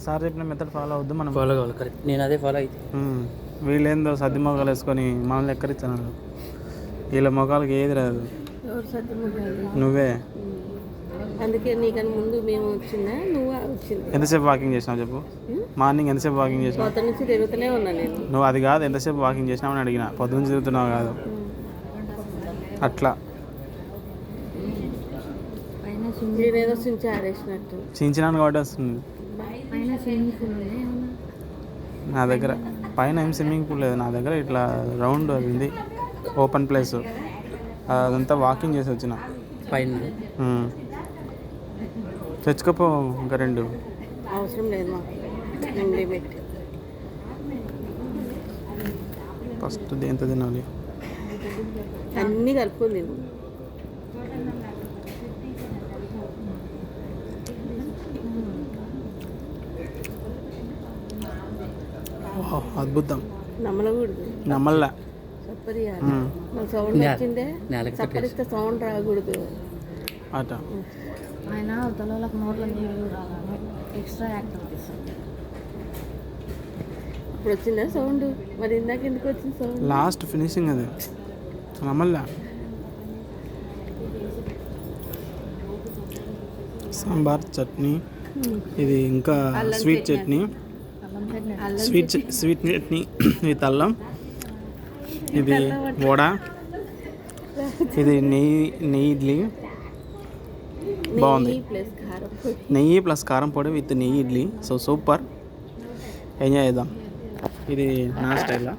Sir చెప్పిన method follow అవుద్దు మనం. Follow కావాలి, కరెక్ట్. నేను అదే ఫాలో అయితే వీళ్ళేందో సర్ది మొగాలు వేసుకొని మనల్ని ఎక్కరిచ్చాను. వీళ్ళ మొగాలకి ఏది రాదు. నువ్వే. అందుకే నీకని ముందు మేము వచ్చిందా నువ్వు వచ్చింది. ఎంతసేపు వాకింగ్ చేసినావు చెప్పు. మార్నింగ్ ఎంతసేపు వాకింగ్ చేసినావు? పొద్దు నుంచి తిరుగుతూనే ఉన్నా నేను. నువ్వు అది కాదు, ఎంతసేపు వాకింగ్ చేసినావు అని అడిగిన. పొద్దు నుంచి తిరుగుతున్నావు కాదు. అట్లా నేనేదో సించి ఆడేసినట్టు చించినాను కాబట్టి వస్తుంది నా దగ్గర. పైన ఏం స్విమ్మింగ్ పూల్ లేదు నా దగ్గర. ఇట్లా రౌండ్ అది ఉంది, ఓపెన్ ప్లేస్. అదంతా వాకింగ్ చేసి వచ్చిన. పైన తెచ్చుకోపో ఇంకా 2. అవసరం లేదు మాకు లిమిట్. ఫస్ట్ ఎంత తినాలి? అన్నీ కలుపుకుంది. అద్భుతం. నమ్మలకూడదు. నమ్మల్లా. సౌండ్ వచ్చిందే చప్పరిస్తే సౌండ్ రాకూడదు అట. ఆయన తలలకు నోట్ల నీళ్ళు రాగానే ఎక్స్ట్రా యాక్టివిటీస్. ఇప్పుడు వచ్చిందా సౌండ్? మరి ఇందాక ఎందుకు వచ్చింది సౌండ్? లాస్ట్ ఫినిషింగ్ అది. నమ్మల్లా. సాంబార్ చట్నీ, ఇది ఇంకా sweet chutney, sweet chutney with అల్లం, ఇది వడ, ఇది నెయ్యి ఇడ్లీ. బాగుంది. నెయ్యి ప్లస్ కారం పొడి విత్ నెయ్యి ఇడ్లీ. So super. ఎంజాయ్ చేద్దాం. ఇది నా స్టైలా.